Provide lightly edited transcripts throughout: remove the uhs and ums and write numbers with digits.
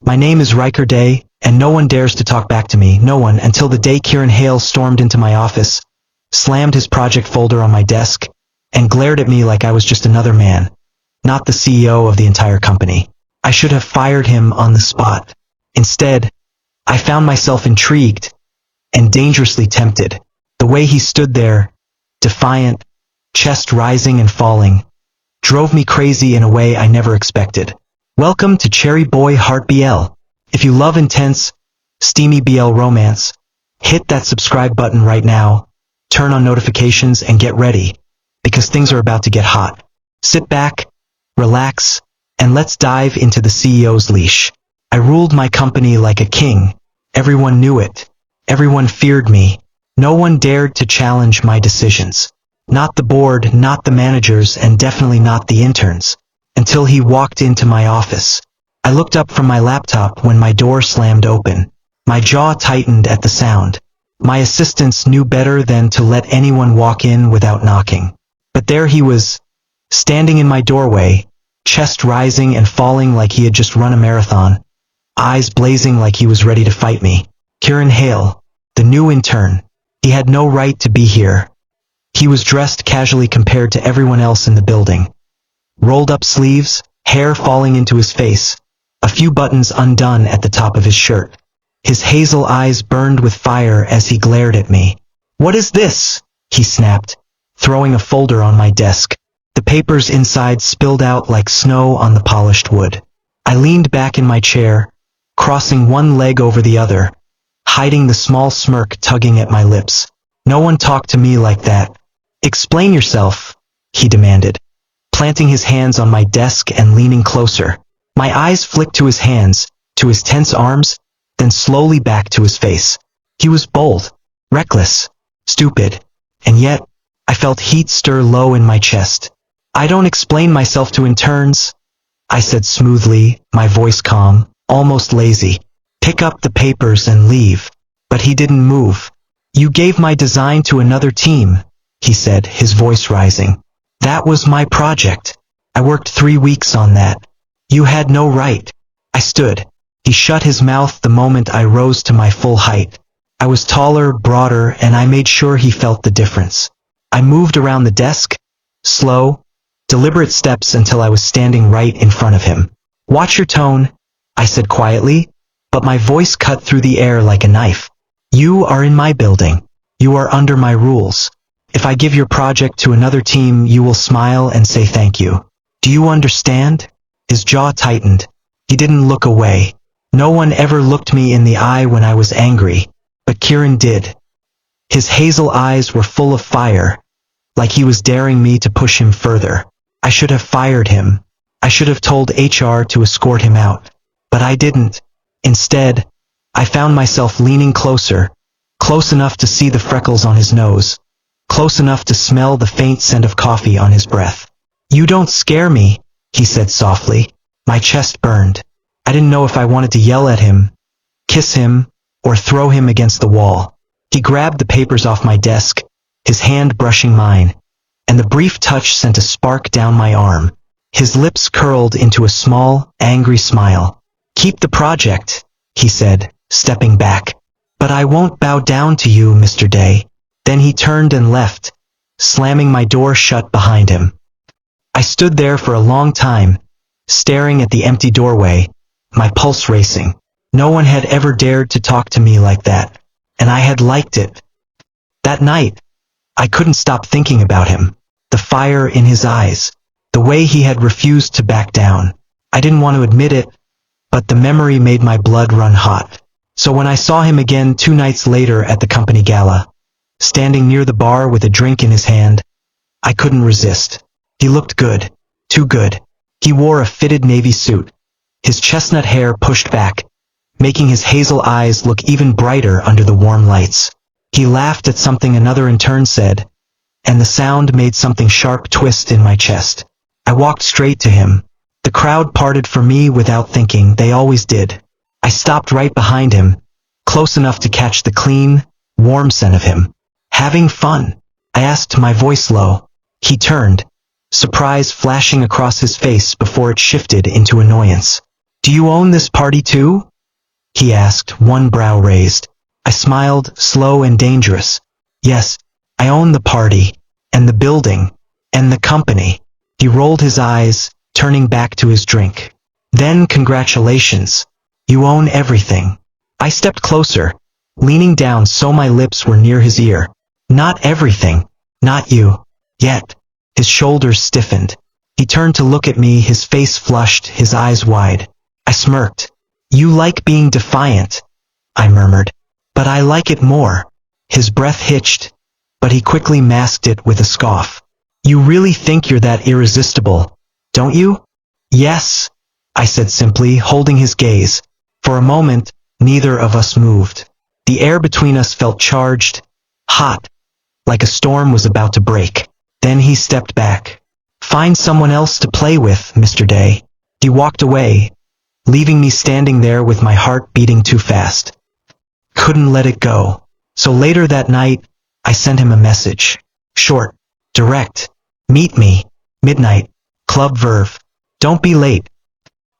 My name is Riker Day, and no one dares to talk back to me, no one, until the day Kieran Hale stormed into my office, slammed his project folder on my desk, and glared at me like I was just another man, not the CEO of the entire company. I should have fired him on the spot. Instead, I found myself intrigued and dangerously tempted. The way he stood there, defiant, chest rising and falling, drove me crazy in a way I never expected. Welcome to Cherryboyhearts BL. If you love intense, steamy BL romance, hit that subscribe button right now, turn on notifications, and get ready, because things are about to get hot. Sit back, relax, and let's dive into the CEO's leash. I ruled my company like a king. Everyone knew it. Everyone feared me. No one dared to challenge my decisions. Not the board, not the managers, and definitely not the interns. Until he walked into my office. I looked up from my laptop when my door slammed open. My jaw tightened at the sound. My assistants knew better than to let anyone walk in without knocking. But there he was, standing in my doorway, chest rising and falling like he had just run a marathon, eyes blazing like he was ready to fight me. Kieran Hale, the new intern. He had no right to be here. He was dressed casually compared to everyone else in the building. Rolled up sleeves, hair falling into his face, a few buttons undone at the top of his shirt. His hazel eyes burned with fire as he glared at me. "What is this?" he snapped, throwing a folder on my desk. The papers inside spilled out like snow on the polished wood. I leaned back in my chair, crossing one leg over the other, hiding the small smirk tugging at my lips. "No one talked to me like that." "Explain yourself," he demanded, planting his hands on my desk and leaning closer. My eyes flicked to his hands, to his tense arms, then slowly back to his face. He was bold, reckless, stupid, and yet, I felt heat stir low in my chest. "I don't explain myself to interns," I said smoothly, my voice calm, almost lazy. "Pick up the papers and leave." But he didn't move. "You gave my design to another team," he said, his voice rising. "That was my project. I worked 3 weeks on that. You had no right." I stood. He shut his mouth the moment I rose to my full height. I was taller, broader, and I made sure he felt the difference. I moved around the desk, slow, deliberate steps until I was standing right in front of him. "Watch your tone," I said quietly, but my voice cut through the air like a knife. "You are in my building. You are under my rules. If I give your project to another team, you will smile and say thank you. Do you understand?" His jaw tightened. He didn't look away. No one ever looked me in the eye when I was angry, but Kieran did. His hazel eyes were full of fire, like he was daring me to push him further. I should have fired him. I should have told HR to escort him out. But I didn't. Instead, I found myself leaning closer, close enough to see the freckles on his nose, close enough to smell the faint scent of coffee on his breath. "You don't scare me," he said softly. My chest burned. I didn't know if I wanted to yell at him, kiss him, or throw him against the wall. He grabbed the papers off my desk, his hand brushing mine, and the brief touch sent a spark down my arm. His lips curled into a small, angry smile. "Keep the project," he said, stepping back. "But I won't bow down to you, Mr. Day." Then he turned and left, slamming my door shut behind him. I stood there for a long time, staring at the empty doorway, my pulse racing. No one had ever dared to talk to me like that, and I had liked it. That night, I couldn't stop thinking about him, the fire in his eyes, the way he had refused to back down. I didn't want to admit it, but the memory made my blood run hot. So when I saw him again 2 nights later at the company gala, standing near the bar with a drink in his hand, I couldn't resist. He looked good, too good. He wore a fitted navy suit, his chestnut hair pushed back, making his hazel eyes look even brighter under the warm lights. He laughed at something another intern said, and the sound made something sharp twist in my chest. I walked straight to him. The crowd parted for me without thinking, they always did. I stopped right behind him, close enough to catch the clean, warm scent of him. "Having fun?" I asked, my voice low. He turned, surprise flashing across his face before it shifted into annoyance. Do you own this party too? He asked, one brow raised. I smiled, slow and dangerous. Yes, I own the party, and the building, and the company. He rolled his eyes, turning back to his drink. Then congratulations. You own everything. I stepped closer, leaning down so my lips were near his ear. Not everything. Not you. Yet. His shoulders stiffened. He turned to look at me, his face flushed, his eyes wide. I smirked. You like being defiant, I murmured. But I like it more. His breath hitched, but he quickly masked it with a scoff. You really think you're that irresistible, don't you? Yes, I said simply, holding his gaze. For a moment, neither of us moved. The air between us felt charged, hot, like a storm was about to break. Then he stepped back. Find someone else to play with, Mr. Day. He walked away, leaving me standing there with my heart beating too fast. Couldn't let it go. So later that night, I sent him a message. Short, direct. Meet me. Midnight. Club Verve. Don't be late.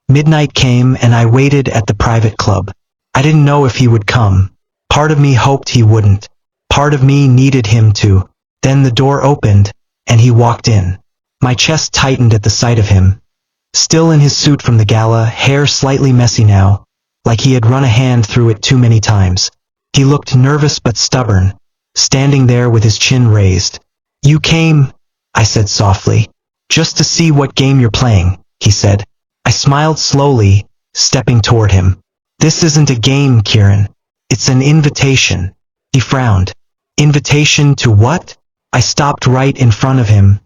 Midnight came and I waited at the private club. I didn't know if he would come. Part of me hoped he wouldn't. Part of me needed him to. Then the door opened, and he walked in. My chest tightened at the sight of him. Still in his suit from the gala, hair slightly messy now, like he had run a hand through it too many times. He looked nervous but stubborn, standing there with his chin raised. You came, I said softly. Just to see what game you're playing, he said. I smiled slowly, stepping toward him. This isn't a game, Kieran. It's an invitation. He frowned. Invitation to what? I stopped right in front of him,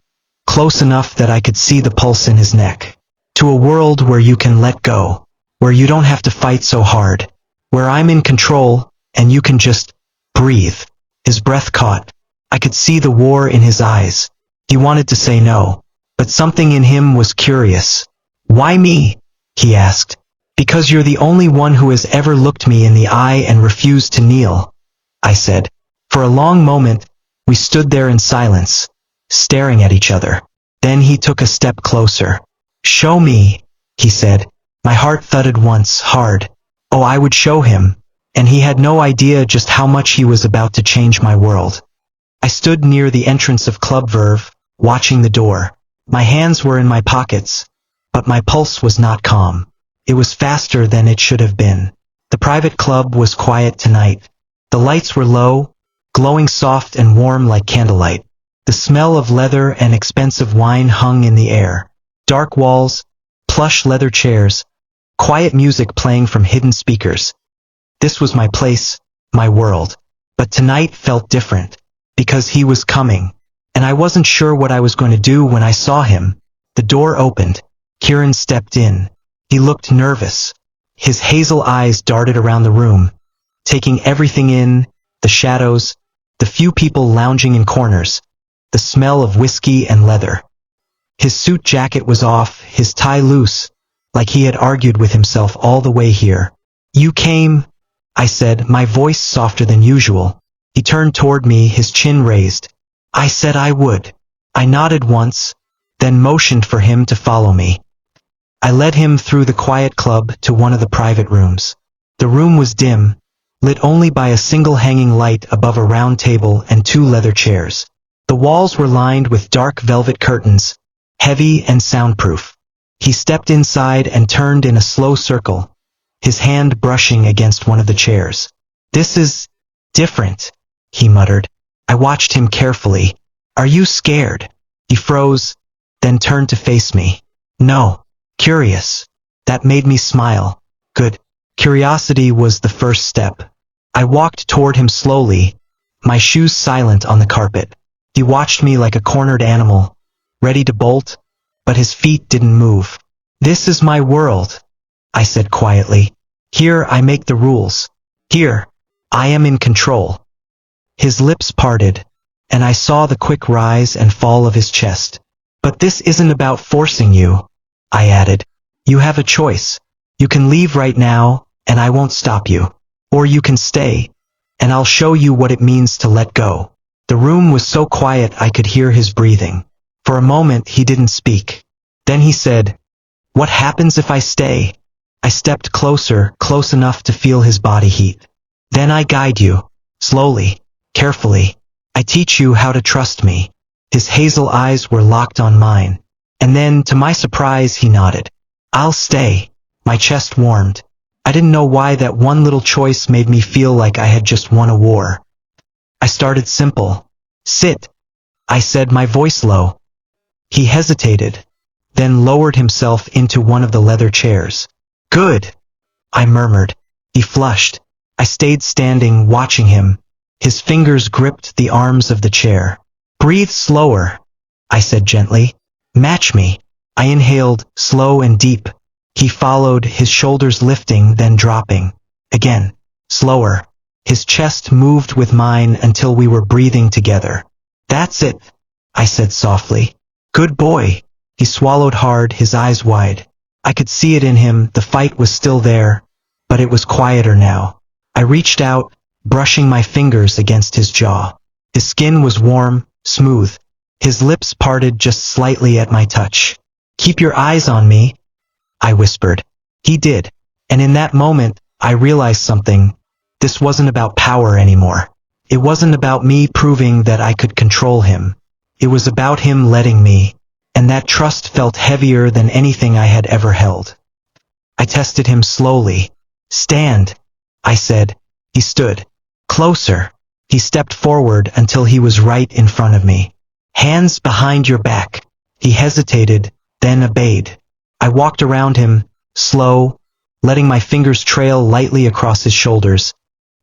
close enough that I could see the pulse in his neck. To a world where you can let go, where you don't have to fight so hard, where I'm in control and you can just breathe. His breath caught. I could see the war in his eyes. He wanted to say no, but something in him was curious. Why me? He asked. Because you're the only one who has ever looked me in the eye and refused to kneel, I said. For a long moment, we stood there in silence, staring at each other. Then he took a step closer. Show me, he said. My heart thudded once, hard. Oh, I would show him, and he had no idea just how much he was about to change my world. I stood near the entrance of Club Verve, watching the door. My hands were in my pockets, but my pulse was not calm. It was faster than it should have been. The private club was quiet tonight. The lights were low, glowing soft and warm like candlelight. The smell of leather and expensive wine hung in the air. Dark walls, plush leather chairs, quiet music playing from hidden speakers. This was my place, my world. But tonight felt different, because he was coming, and I wasn't sure what I was going to do when I saw him. The door opened. Kieran stepped in. He looked nervous. His hazel eyes darted around the room, taking everything in, the shadows, the few people lounging in corners, the smell of whiskey and leather. His suit jacket was off, his tie loose, like he had argued with himself all the way here. You came, I said, my voice softer than usual. He turned toward me, his chin raised. I said I would. I nodded once, then motioned for him to follow me. I led him through the quiet club to one of the private rooms. The room was dim, lit only by a single hanging light above a round table and two leather chairs. The walls were lined with dark velvet curtains, heavy and soundproof. He stepped inside and turned in a slow circle, his hand brushing against one of the chairs. This is different, he muttered. I watched him carefully. Are you scared? He froze, then turned to face me. No. Curious. That made me smile. Good. Curiosity was the first step. I walked toward him slowly, my shoes silent on the carpet. He watched me like a cornered animal, ready to bolt, but his feet didn't move. This is my world, I said quietly. Here I make the rules. Here, I am in control. His lips parted, and I saw the quick rise and fall of his chest. But this isn't about forcing you, I added. You have a choice. You can leave right now, and I won't stop you. Or you can stay, and I'll show you what it means to let go. The room was so quiet I could hear his breathing. For a moment he didn't speak. Then he said, What happens if I stay? I stepped closer, close enough to feel his body heat. Then I guide you. Slowly. Carefully. I teach you how to trust me. His hazel eyes were locked on mine. And then, to my surprise, he nodded. I'll stay. My chest warmed. I didn't know why that one little choice made me feel like I had just won a war. I started simple. Sit, I said, my voice low. He hesitated, then lowered himself into one of the leather chairs. Good, I murmured. He flushed. I stayed standing, watching him. His fingers gripped the arms of the chair. Breathe slower, I said gently. Match me. I inhaled, slow and deep. He followed, his shoulders lifting, then dropping. Again, slower. His chest moved with mine until we were breathing together. That's it, I said softly. Good boy. He swallowed hard, his eyes wide. I could see it in him, the fight was still there, but it was quieter now. I reached out, brushing my fingers against his jaw. His skin was warm, smooth. His lips parted just slightly at my touch. Keep your eyes on me, I whispered. He did. And in that moment, I realized something. This wasn't about power anymore. It wasn't about me proving that I could control him. It was about him letting me, and that trust felt heavier than anything I had ever held. I tested him slowly. Stand, I said. He stood. Closer. He stepped forward until he was right in front of me. Hands behind your back. He hesitated, then obeyed. I walked around him, slow, letting my fingers trail lightly across his shoulders,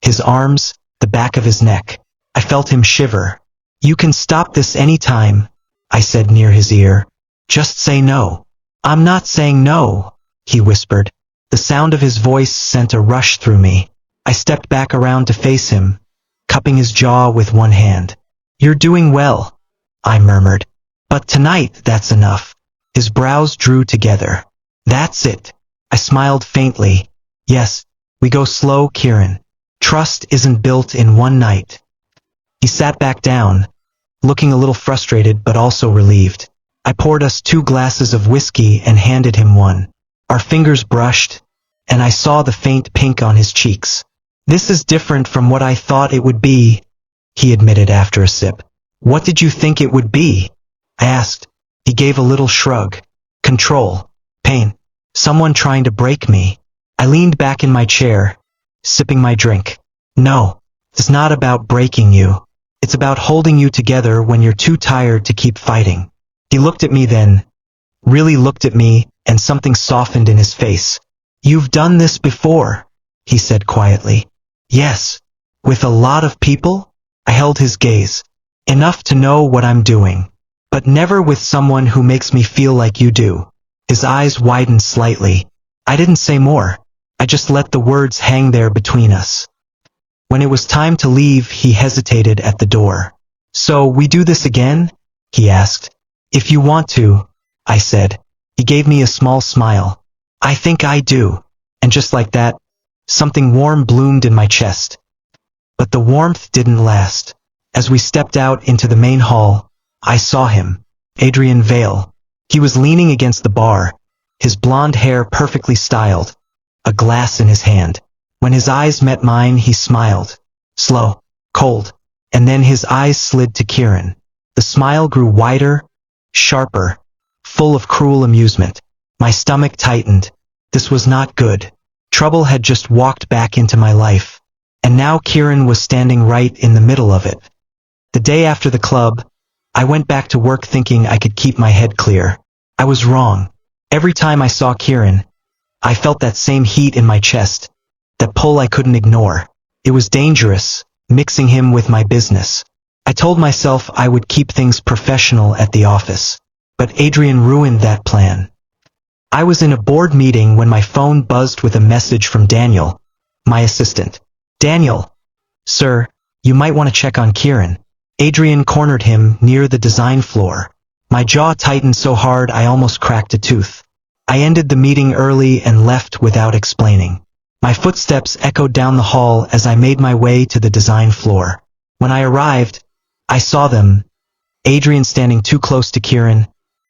his arms, the back of his neck. I felt him shiver. You can stop this anytime, I said near his ear. Just say no. I'm not saying no, he whispered. The sound of his voice sent a rush through me. I stepped back around to face him, cupping his jaw with one hand. You're doing well, I murmured. But tonight, that's enough. His brows drew together. That's it. I smiled faintly. Yes, we go slow, Kieran. Trust isn't built in one night. He sat back down, looking a little frustrated but also relieved. I poured us 2 glasses of whiskey and handed him one. Our fingers brushed, and I saw the faint pink on his cheeks. This is different from what I thought it would be, he admitted after a sip. What did you think it would be? I asked. He gave a little shrug. Control. Pain. Someone trying to break me. I leaned back in my chair, sipping my drink. No, it's not about breaking you. It's about holding you together when you're too tired to keep fighting. He looked at me then, really looked at me, and something softened in his face. You've done this before, he said quietly. Yes. With a lot of people? I held his gaze. Enough to know what I'm doing. But never with someone who makes me feel like you do. His eyes widened slightly. I didn't say more. I just let the words hang there between us. When it was time to leave, he hesitated at the door. So, we do this again? He asked. If you want to, I said. He gave me a small smile. I think I do. And just like that, something warm bloomed in my chest. But the warmth didn't last. As we stepped out into the main hall, I saw him. Adrian Vale. He was leaning against the bar, his blonde hair perfectly styled, a glass in his hand. When his eyes met mine, he smiled. Slow, cold, and then his eyes slid to Kieran. The smile grew wider, sharper, full of cruel amusement. My stomach tightened. This was not good. Trouble had just walked back into my life, and now Kieran was standing right in the middle of it. The day after the club, I went back to work thinking I could keep my head clear. I was wrong. Every time I saw Kieran, I felt that same heat in my chest, that pull I couldn't ignore. It was dangerous, mixing him with my business. I told myself I would keep things professional at the office, but Adrian ruined that plan. I was in a board meeting when my phone buzzed with a message from Daniel, my assistant. Daniel, sir, you might want to check on Kieran. Adrian cornered him near the design floor. My jaw tightened so hard I almost cracked a tooth. I ended the meeting early and left without explaining. My footsteps echoed down the hall as I made my way to the design floor. When I arrived, I saw them. Adrian standing too close to Kieran,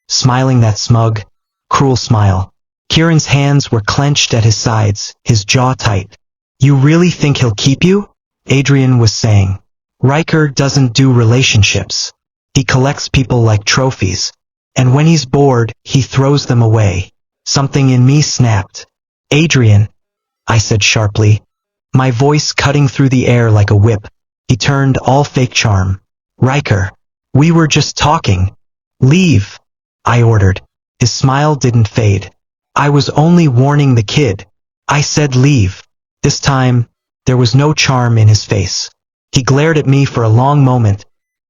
smiling that smug, cruel smile. Kieran's hands were clenched at his sides, his jaw tight. You really think he'll keep you? Adrian was saying. Riker doesn't do relationships. He collects people like trophies. And when he's bored, he throws them away. Something in me snapped. Adrian, I said sharply, my voice cutting through the air like a whip. He turned all fake charm. Riker, we were just talking. Leave, I ordered. His smile didn't fade. I was only warning the kid. I said leave. This time, there was no charm in his face. He glared at me for a long moment,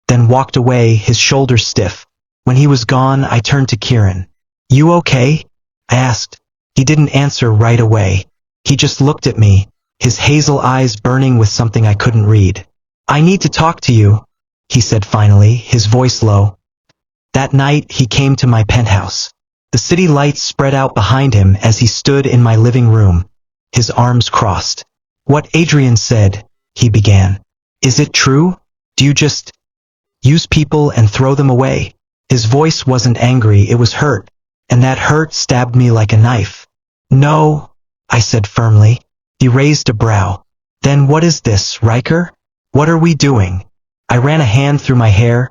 then walked away, his shoulders stiff. When he was gone, I turned to Kieran. You okay? I asked. He didn't answer right away. He just looked at me, his hazel eyes burning with something I couldn't read. I need to talk to you, he said finally, his voice low. That night, he came to my penthouse. The city lights spread out behind him as he stood in my living room, his arms crossed. What Adrian said, he began. Is it true? Do you just use people and throw them away? His voice wasn't angry, it was hurt, and that hurt stabbed me like a knife. No, I said firmly. He raised a brow. Then what is this, Riker? What are we doing? I ran a hand through my hair,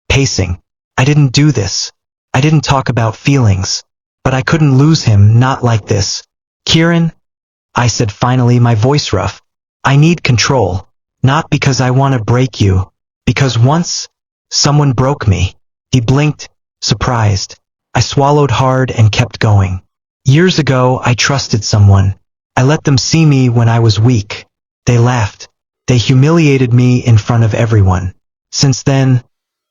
pacing. I didn't do this. I didn't talk about feelings. But I couldn't lose him, not like this. Kieran, I said finally, my voice rough. I need control. Not because I want to break you. Because once, someone broke me. He blinked, surprised. I swallowed hard and kept going. Years ago, I trusted someone. I let them see me when I was weak. They laughed. They humiliated me in front of everyone. Since then,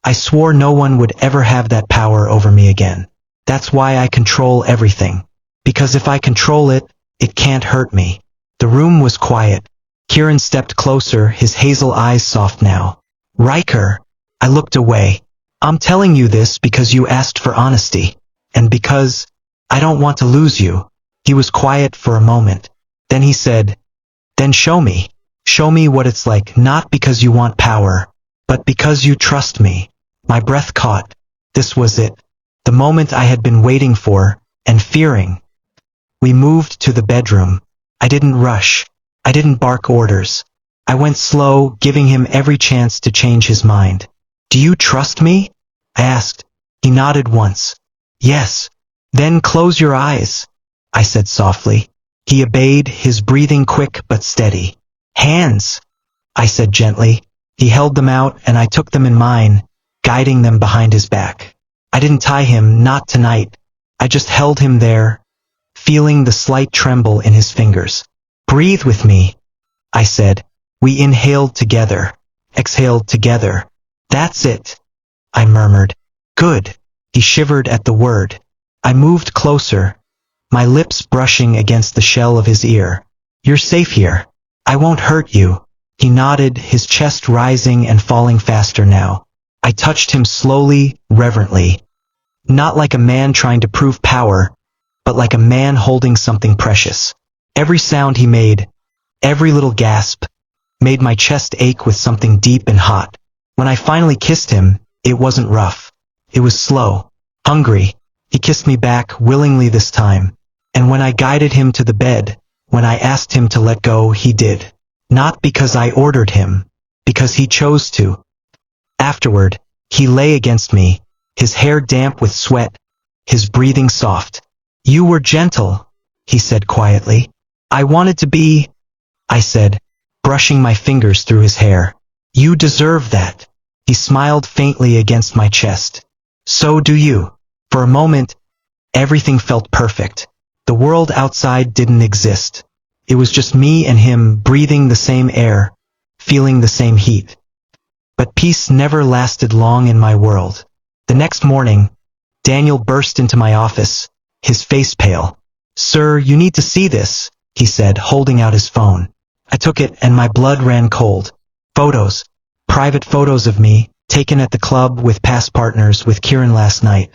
I swore no one would ever have that power over me again. That's why I control everything. Because if I control it, it can't hurt me. The room was quiet. Kieran stepped closer, his hazel eyes soft now. Riker, I looked away. I'm telling you this because you asked for honesty. And because I don't want to lose you. He was quiet for a moment. Then he said, then show me. Show me what it's like, not because you want power, but because you trust me. My breath caught. This was it. The moment I had been waiting for, and fearing. We moved to the bedroom. I didn't rush. I didn't bark orders. I went slow, giving him every chance to change his mind. Do you trust me? I asked. He nodded once. Yes. Then close your eyes, I said softly. He obeyed, his breathing quick but steady. Hands, I said gently. He held them out and I took them in mine, guiding them behind his back. I didn't tie him, not tonight. I just held him there, feeling the slight tremble in his fingers. Breathe with me, I said. We inhaled together, exhaled together. That's it, I murmured. Good. He shivered at the word. I moved closer, my lips brushing against the shell of his ear. You're safe here. I won't hurt you. He nodded, his chest rising and falling faster now. I touched him slowly, reverently. Not like a man trying to prove power, but like a man holding something precious. Every sound he made, every little gasp, made my chest ache with something deep and hot. When I finally kissed him, it wasn't rough. It was slow, hungry. He kissed me back, willingly this time. And when I guided him to the bed, when I asked him to let go, he did. Not because I ordered him, because he chose to. Afterward, he lay against me, his hair damp with sweat, his breathing soft. You were gentle, he said quietly. I wanted to be, I said, brushing my fingers through his hair. You deserve that. He smiled faintly against my chest. So do you. For a moment, everything felt perfect. The world outside didn't exist. It was just me and him breathing the same air, feeling the same heat. But peace never lasted long in my world. The next morning, Daniel burst into my office, his face pale. Sir, you need to see this, he said, holding out his phone. I took it and my blood ran cold. Photos, private photos of me, taken at the club with past partners with Kieran last night.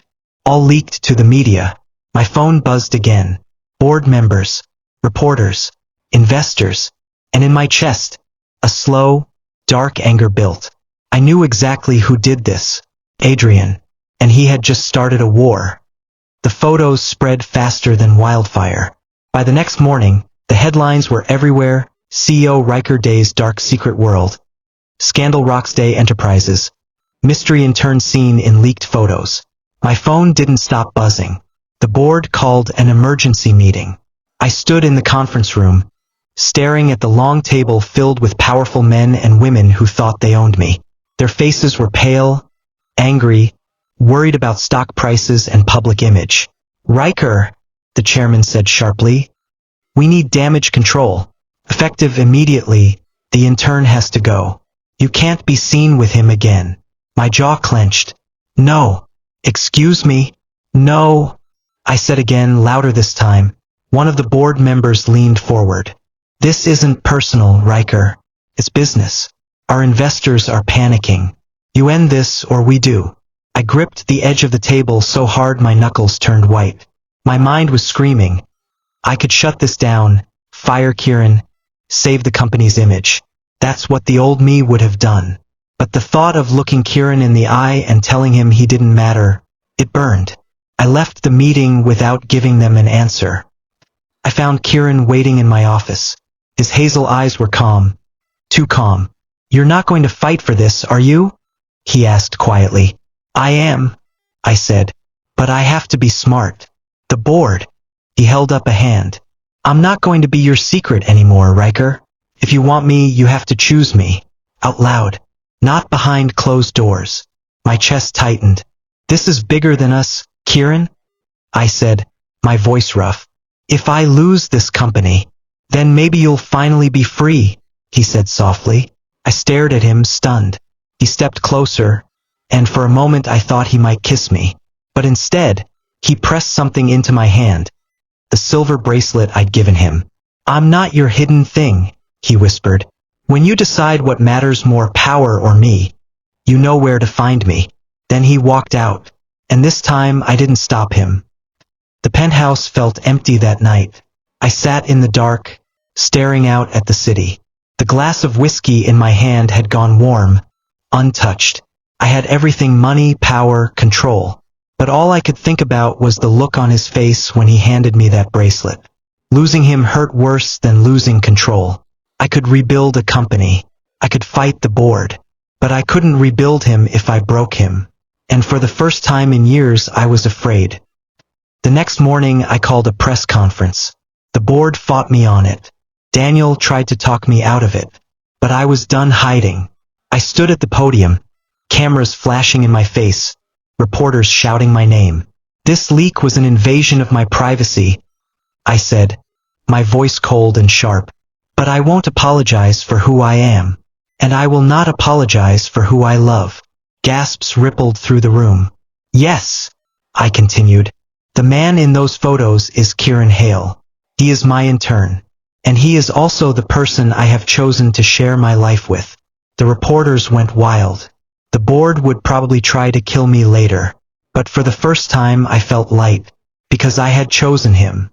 All leaked to the media. My phone buzzed again. Board members, reporters, investors, and in my chest, a slow, dark anger built. I knew exactly who did this. Adrian. And he had just started a war. The photos spread faster than wildfire. By the next morning, the headlines were everywhere: CEO Riker Day's dark secret world. Scandal rocks Day Enterprises. Mystery intern seen in leaked photos. My phone didn't stop buzzing. The board called an emergency meeting. I stood in the conference room, staring at the long table filled with powerful men and women who thought they owned me. Their faces were pale, angry, worried about stock prices and public image. Riker, the chairman said sharply, we need damage control. Effective immediately, the intern has to go. You can't be seen with him again. My jaw clenched. No. Excuse me? No. I said again, louder this time. One of the board members leaned forward. This isn't personal, Riker. It's business. Our investors are panicking. You end this or we do. I gripped the edge of the table so hard my knuckles turned white. My mind was screaming. I could shut this down, fire Kieran, save the company's image. That's what the old me would have done. But the thought of looking Kieran in the eye and telling him he didn't matter, it burned. I left the meeting without giving them an answer. I found Kieran waiting in my office. His hazel eyes were calm. Too calm. You're not going to fight for this, are you? He asked quietly. I am, I said. But I have to be smart. The board. He held up a hand. I'm not going to be your secret anymore, Riker. If you want me, you have to choose me. Out loud. Not behind closed doors. My chest tightened. This is bigger than us, Kieran? I said, my voice rough. If I lose this company, then maybe you'll finally be free, he said softly. I stared at him, stunned. He stepped closer, and for a moment I thought he might kiss me. But instead, he pressed something into my hand. The silver bracelet I'd given him. I'm not your hidden thing, he whispered. When you decide what matters more, power or me, you know where to find me. Then he walked out, and this time I didn't stop him. The penthouse felt empty that night. I sat in the dark, staring out at the city. The glass of whiskey in my hand had gone warm, untouched. I had everything: money, power, control. But all I could think about was the look on his face when he handed me that bracelet. Losing him hurt worse than losing control. I could rebuild a company. I could fight the board. But I couldn't rebuild him if I broke him. And for the first time in years, I was afraid. The next morning, I called a press conference. The board fought me on it. Daniel tried to talk me out of it. But I was done hiding. I stood at the podium, cameras flashing in my face, reporters shouting my name. This leak was an invasion of my privacy, I said, my voice cold and sharp. But I won't apologize for who I am. And I will not apologize for who I love. Gasps rippled through the room. Yes, I continued. The man in those photos is Kieran Hale. He is my intern. And he is also the person I have chosen to share my life with. The reporters went wild. The board would probably try to kill me later. But for the first time I felt light, because I had chosen him.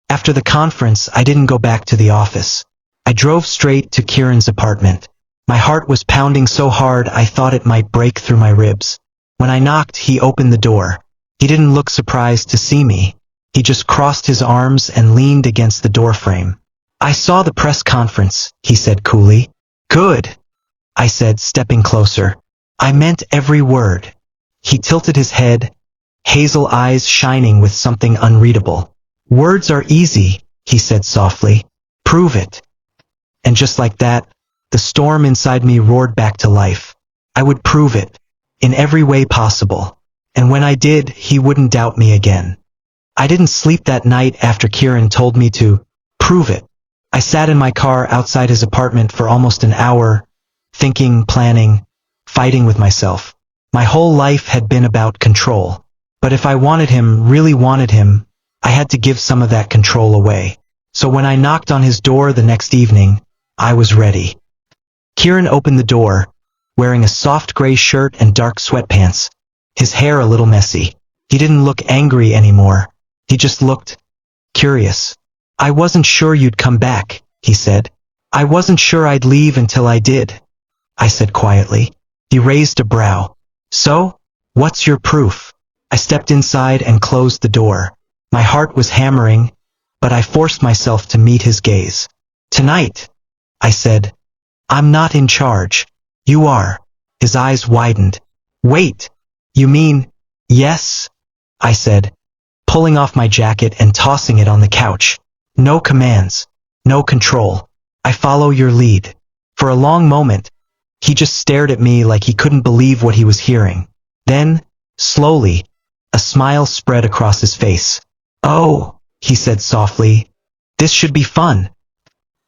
After the conference, I didn't go back to the office. I drove straight to Kieran's apartment. My heart was pounding so hard I thought it might break through my ribs. When I knocked, he opened the door. He didn't look surprised to see me. He just crossed his arms and leaned against the doorframe. I saw the press conference, he said coolly. Good, I said, stepping closer. I meant every word. He tilted his head, hazel eyes shining with something unreadable. Words are easy, he said softly. Prove it. And just like that, the storm inside me roared back to life. I would prove it, in every way possible. And when I did, he wouldn't doubt me again. I didn't sleep that night after Kieran told me to prove it. I sat in my car outside his apartment for almost an hour, thinking, planning, fighting with myself. My whole life had been about control. But if I wanted him, really wanted him, I had to give some of that control away. So when I knocked on his door the next evening, I was ready. Kieran opened the door, wearing a soft gray shirt and dark sweatpants, his hair a little messy. He didn't look angry anymore. He just looked curious. I wasn't sure you'd come back, he said. I wasn't sure I'd leave until I did, I said quietly. He raised a brow. So, what's your proof? I stepped inside and closed the door. My heart was hammering, but I forced myself to meet his gaze. "Tonight," I said, "I'm not in charge. You are." His eyes widened. "Wait, you mean—" "Yes," I said, pulling off my jacket and tossing it on the couch. "No commands, no control. I follow your lead." For a long moment, he just stared at me like he couldn't believe what he was hearing. Then, slowly, a smile spread across his face. "Oh," he said softly, "this should be fun."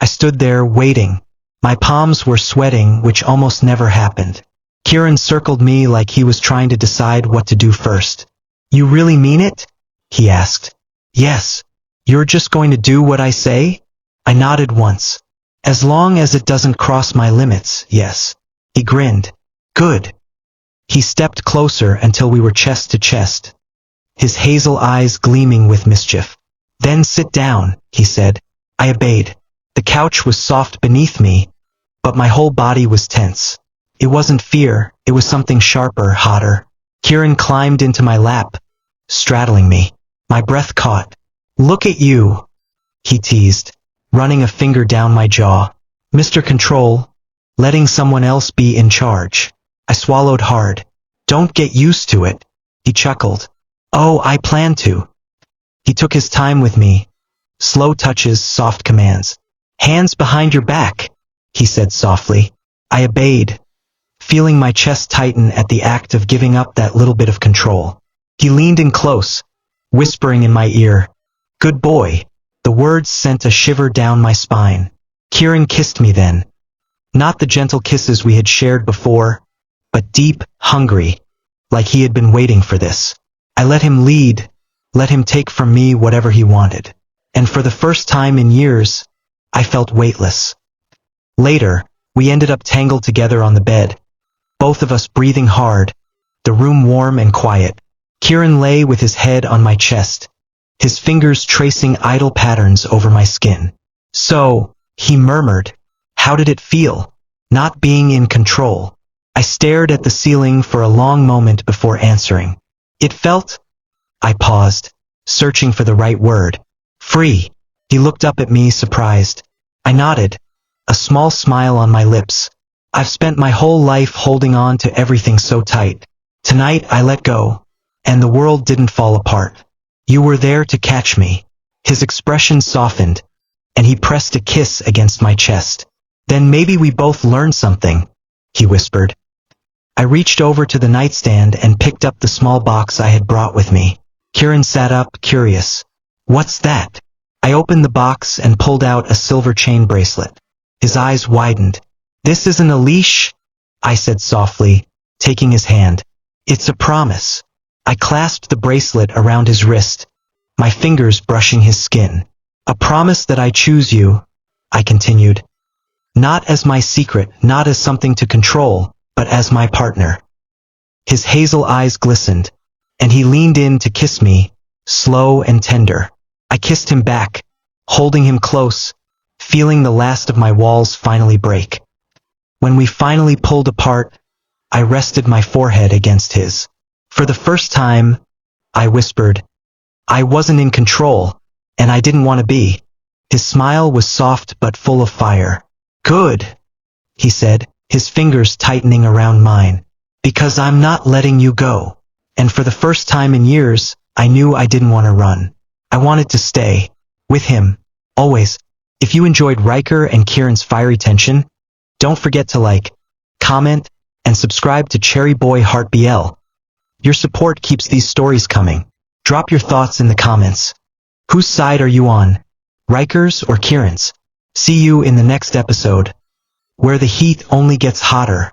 I stood there waiting. My palms were sweating, which almost never happened. Kieran circled me like he was trying to decide what to do first. "You really mean it?" he asked. "Yes. You're just going to do what I say?" I nodded once. "As long as it doesn't cross my limits, yes." He grinned. "Good." He stepped closer until we were chest to chest, his hazel eyes gleaming with mischief. "Then sit down," he said. I obeyed. The couch was soft beneath me, but my whole body was tense. It wasn't fear, it was something sharper, hotter. Kieran climbed into my lap, straddling me. My breath caught. "Look at you," he teased, running a finger down my jaw. "Mr. Control, letting someone else be in charge." I swallowed hard. "Don't get used to it," he chuckled. "Oh, I plan to." He took his time with me. Slow touches, soft commands. "Hands behind your back," he said softly. I obeyed, feeling my chest tighten at the act of giving up that little bit of control. He leaned in close, whispering in my ear, "Good boy." The words sent a shiver down my spine. Kieran kissed me then. Not the gentle kisses we had shared before, but deep, hungry, like he had been waiting for this. I let him lead, let him take from me whatever he wanted. And for the first time in years, I felt weightless. Later, we ended up tangled together on the bed, both of us breathing hard, the room warm and quiet. Kieran lay with his head on my chest, his fingers tracing idle patterns over my skin. "So," he murmured, "how did it feel, not being in control?" I stared at the ceiling for a long moment before answering. "It felt—" I paused, searching for the right word. "Free." He looked up at me, surprised. I nodded, a small smile on my lips. I've spent my whole life holding on to everything so tight. Tonight I let go, and the world didn't fall apart. You were there to catch me. His expression softened, and he pressed a kiss against my chest. "Then maybe we both learned something," he whispered. I reached over to the nightstand and picked up the small box I had brought with me. Kieran sat up, curious. "What's that?" I opened the box and pulled out a silver chain bracelet. His eyes widened. "This isn't a leash," I said softly, taking his hand. "It's a promise." I clasped the bracelet around his wrist, my fingers brushing his skin. "A promise that I choose you," I continued. "Not as my secret, not as something to control, but as my partner." His hazel eyes glistened, and he leaned in to kiss me, slow and tender. I kissed him back, holding him close, feeling the last of my walls finally break. When we finally pulled apart, I rested my forehead against his. For the first time, I whispered, I wasn't in control, and I didn't want to be. His smile was soft but full of fire. "Good," he said, his fingers tightening around mine. "Because I'm not letting you go." And for the first time in years, I knew I didn't want to run. I wanted to stay. With him. Always. If you enjoyed Riker and Kieran's fiery tension, don't forget to like, comment, and subscribe to Cherryboyhearts BL. Your support keeps these stories coming. Drop your thoughts in the comments. Whose side are you on? Riker's or Kieran's? See you in the next episode, where the heat only gets hotter.